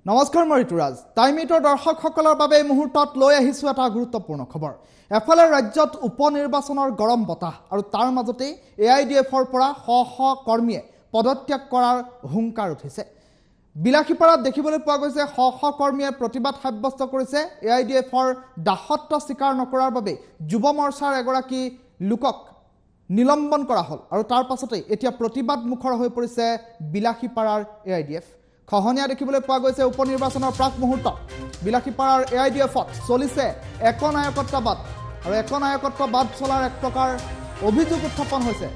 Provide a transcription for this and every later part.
নমস্কাৰ মই ঋতুৰাজ টাইমিটৰ দৰ্শকসকলৰ বাবে এই মুহূৰ্তত লৈ আহিছো এটা গুৰুত্বপূৰ্ণ খবৰ। এফালে ৰাজ্যত উপনিৰ্বাচনৰ গৰম বতাহ আৰু তাৰ মাজতে এআইডিএফৰ পৰা শ শ কৰ্মীয়ে পদত্যাগ কৰাৰ হুংকাৰ উঠিছে। বিলাসীপাৰাত দেখিবলৈ পোৱা গৈছে শ শ কৰ্মীয়ে প্ৰতিবাদ সাব্যস্ত কৰিছে। এআইডিএফৰ দাসত্ব স্বীকাৰ নকৰাৰ বাবে যুৱ মৰ্চাৰ এগৰাকী লোকক নিলম্বন কৰা হ'ল আৰু তাৰ পাছতে এতিয়া প্ৰতিবাদ মুখৰ হৈ পৰিছে বিলাসীপাৰাৰ এআইডিএফ। খহনীয়া দেখিবলৈ পোৱা গৈছে উপনিৰ্বাচনৰ প্ৰাক মুহূৰ্তত। বিলাসীপাৰাৰ এআইডিএফত চলিছে একনায়কত্ববাদ আৰু একনায়কত্ববাদ চলাৰ এক প্ৰকাৰ অভিযোগ উত্থাপন হৈছে।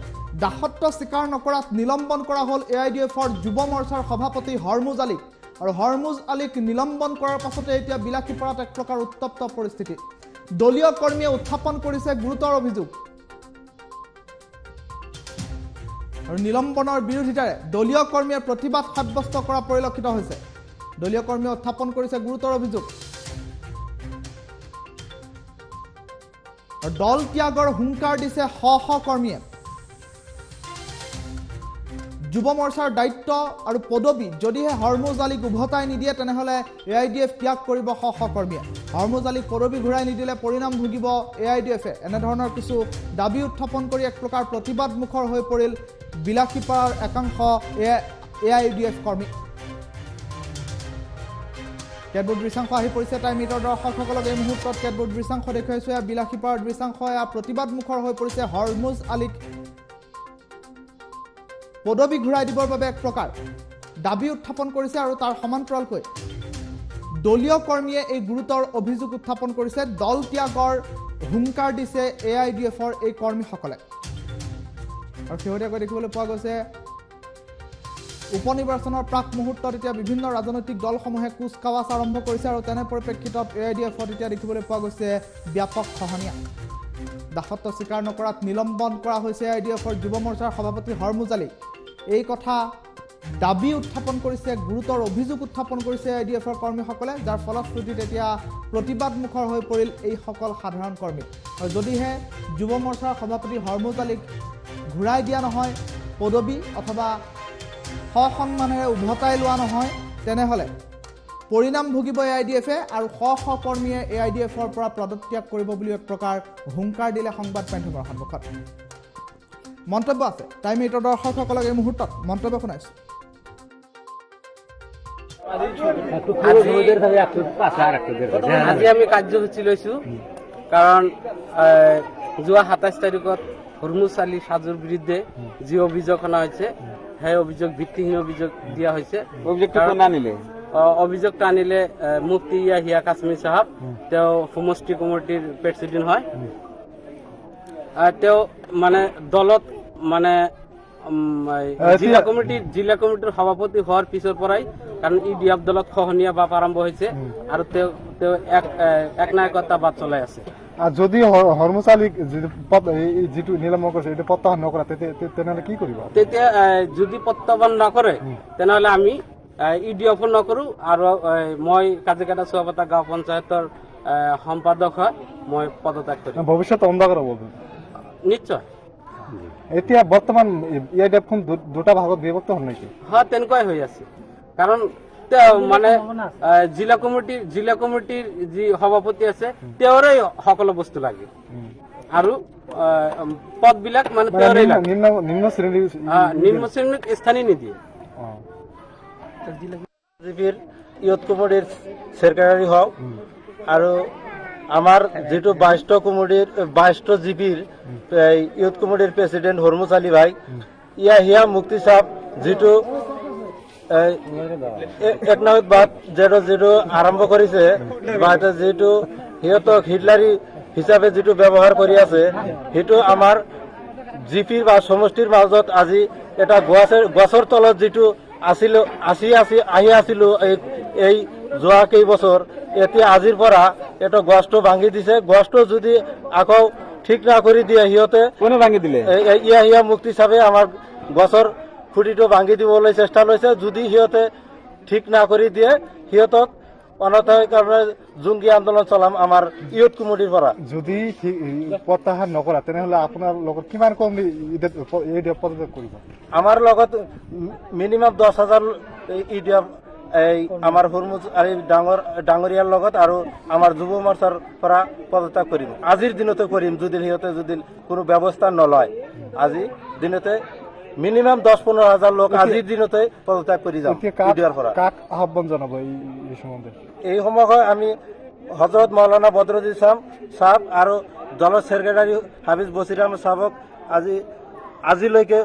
দাসত্ব স্বীকাৰ নকৰাত নিলম্বন কৰা হ'ল এআইডিএফৰ যুৱ মৰ্চাৰ সভাপতি হৰমুজ আলীক আৰু হৰমুজ আলীক নিলম্বন কৰাৰ পাছতে এতিয়া বিলাসীপাৰাত এক প্ৰকাৰ উত্তপ্ত পৰিস্থিতি। দলীয় কৰ্মীয়ে উত্থাপন কৰিছে গুৰুতৰ অভিযোগ আৰু নিলম্বনৰ বিৰোধিতাৰে দলীয় কৰ্মীয়ে প্ৰতিবাদ সাব্যস্ত কৰা পৰিলক্ষিত হৈছে। দলীয় কৰ্মীয়ে উত্থাপন কৰিছে গুৰুতৰ অভিযোগ আৰু দল ত্যাগৰ হুংকাৰ দিছে শ শ কৰ্মীয়ে। যুৱ মৰ্চাৰ দায়িত্ব আৰু পদবী যদিহে হৰমুজ আলীক উভতাই নিদিয়ে তেনেহ'লে এআইডিএফ ত্যাগ কৰিব শ শ কৰ্মীয়ে। হৰমুজ আলীক পদবী ঘূৰাই নিদিলে পৰিণাম ভুগিব এআইডিএফে। এনেধৰণৰ কিছু দাবী উত্থাপন কৰি এক প্ৰকাৰ প্ৰতিবাদ মুখৰ হৈ পৰিল বিলাসীপাৰাৰ একাংশ এআইডিএফ কৰ্মী। কেতবোৰ দৃশ্যাংশ আহি পৰিছে টাইমিটৰ দৰ্শকসকলক এই মুহূৰ্তত কেতবোৰ দৃশ্যাংশ দেখুৱাইছো। এয়া বিলাসীপাৰাৰ দৃশ্যাংশ। এয়া প্ৰতিবাদ মুখৰ হৈ পৰিছে হৰমুজ আলীক পদবী ঘূৰাই দিবৰ বাবে এক প্ৰকাৰ দাবী উত্থাপন কৰিছে আৰু তাৰ সমান্তৰালকৈ দলীয় কৰ্মীয়ে এই গুৰুতৰ অভিযোগ উত্থাপন কৰিছে। দল ত্যাগৰ হুংকাৰ দিছে এআইডিএফৰ এই কৰ্মীসকলে। আৰু শেহতীয়াকৈ দেখিবলৈ পোৱা গৈছে উপনিৰ্বাচনৰ প্ৰাক মুহূৰ্তত এতিয়া বিভিন্ন ৰাজনৈতিক দলসমূহে কুচকাৱাজ আৰম্ভ কৰিছে আৰু তেনে পৰিপ্ৰেক্ষিতত এআইডিএফত এতিয়া দেখিবলৈ পোৱা গৈছে ব্যাপক খহনীয়া। দাসত্ব স্বীকাৰ নকৰাত নিলম্বন কৰা হৈছে এআইডিএফৰ যুৱ মৰ্চাৰ সভাপতি হৰমুজ আলী। এই কথা দাবী উত্থাপন কৰিছে, গুৰুতৰ অভিযোগ উত্থাপন কৰিছে এআইডিএফৰ কৰ্মীসকলে, যাৰ ফলশ্ৰুতিত এতিয়া প্ৰতিবাদ মুখৰ হৈ পৰিল এইসকল সাধাৰণ কৰ্মী। আৰু যদিহে যুৱ মৰ্চাৰ সভাপতি হৰমুজ আলীক ঘূৰাই দিয়া নহয়, পদবী অথবা সন্মানেৰে উভতাই লোৱা নহয়, তেনেহ'লে পৰিণাম ভুগিব এআইডিএফে আৰু শ শ কৰ্মীয়ে এআইডিএফৰ পৰা পদত্যাগ কৰিব বুলি এক প্ৰকাৰ হুংকাৰ দিলে সংবাদ মাধ্যমৰ সন্মুখত। মন্তব্য আছে টাইমিটৰ দৰ্শকসকলক এই মুহূৰ্তত মন্তব্য শুনাইছো। আজি আমি কাৰ্যসূচী লৈছো কাৰণ যোৱা ২৭ তাৰিখত হৰমুজ আলী সাজুৰ বিৰুদ্ধে যি অভিযোগ অনা হৈছে সেই অভিযোগ ভিত্তিহীন অভিযোগ দিয়া হৈছে। অভিযোগটো আনিলে মুফতি ইয়াহিয়া কাশ্মীৰ চাহাব, তেওঁ সমষ্টি কমিটিৰ প্ৰেচিডেণ্ট হয়। তেওঁ মানে দলত মানে জিলা কমিটিৰ সভাপতি হোৱাৰ পিছৰ পৰাই, কাৰণ ইডিএফ দলত খহনীয়া বাপ আৰম্ভ হৈছে আৰু তেওঁ একনায়কত্ববাদ চলাই আছে। যদি হৰমুজ আলীক যিটো নিলম্বন কৰিছে এইটো প্ৰত্যাহাৰ নকৰে তেনেহ'লে কি কৰিব? তেতিয়া যদি প্ৰত্যাহ্বান নকৰে তেনেহ'লে আমি ইডিএফো নকৰো আৰু মই কাজিকাটা চুৱাপাতা গাঁও পঞ্চায়তৰ সম্পাদক হয়, মই পদত্যাগ কৰিম। ভৱিষ্যত অন্ধকাৰ হ'ব নিশ্চয়। এতিয়া বৰ্তমান এআইডিএফখন দুটা ভাগত বিভক্ত হ'ল নেকি? হয়, তেনেকুৱাই হৈ আছে। কাৰণ মানে জিলা কমিটিৰ যি সভাপতি আছে তেওঁৰে সকলো বস্তু লাগে আৰু পদবিলাক মানে তেওঁৰে লাগে। নিম্ন শ্ৰেণীক স্থানেই নিদিয়ে। জিপিৰ ইয়ুথ কমিটিৰ ছেক্ৰেটাৰী হওক আৰু আমাৰ যিটো ২২টা জিপিৰ ইয়ুথ কমিটিৰ প্ৰেচিডেণ্ট হৰমুজ আলী ভাই, ইয়াহিয়া মুফতি চাহাব যিটো একনায়কবাদ যিটো আৰম্ভ কৰিছে বা যিটো সিহঁতক হিটলাৰী হিচাপে যিটো ব্যৱহাৰ কৰি আছে, সেইটো আমাৰ জিপিৰ বা সমষ্টিৰ মাজত আজি এটা গছৰ তলত যিটো আহি আছিলো এই যোৱা কেইবছৰ, এতিয়া আজিৰ পৰা এটা গছটো ভাঙি দিছে। গছটো যদি আকৌ ঠিক না কৰি দিয়ে সিহঁতে কোনে ভাঙি দিলে? ইয়াহিয়া মুফতি চাহাবে আমাৰ গছৰ খুঁটিটো ভাঙি দিবলৈ চেষ্টা লৈছে। যদি সিহঁতে ঠিক না কৰি দিয়ে সিহঁতক অনথয় কাৰণে জংগী আন্দোলন চলাম আমাৰ ইয়ুথ কমিটিৰ পৰা। যদি প্ৰত্যাহাৰ নকৰা তেনেহ'লে আপোনাৰ লগত কিমান কৰ্মী পদত্যাগ কৰিব? আমাৰ লগত মিনিমাম ১০,০০০ ইডিএফ এই আমাৰ হুৰমুজ আলী ডাঙৰীয়াৰ লগত আৰু আমাৰ যুৱ মৰ্চাৰ পৰা পদত্যাগ কৰিম। আজিৰ দিনতে কৰিম যদি সিহঁতে যদি কোনো ব্যৱস্থা নলয়। আজি দিনতে মিনিমাম 10-15 হাজাৰ লোক আজিৰ দিনতে পদত্যাগ কৰি যাম ইডিঅ'ৰ পৰা। কাক আহ্বান জনাব এই সম্বন্ধে? এই সময়ত আমি হজৰত মৌলানা বদৰুদ্দিন সাহেব আৰু দলৰ সেক্ৰেটাৰী হাফিজ বছিৰ আহমেদ সাহেবক আজিলৈকে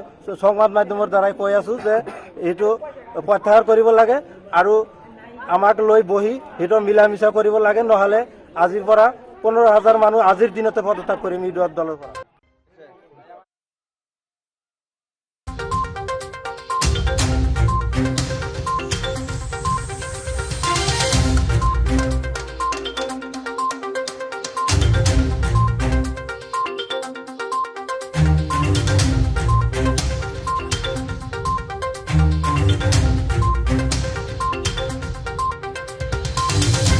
সংবাদ মাধ্যমৰ দ্বাৰাই কৈ আছো যে এইটো প্ৰত্যাহাৰ কৰিব লাগে আৰু আমাক লৈ বহি সেইটো মিলা মিছা কৰিব লাগে, নহ'লে আজিৰ পৰা 15,000 মানুহ আজিৰ দিনতে পদত্যাগ কৰিম ইডিঅ'ৰ দলৰ পৰা।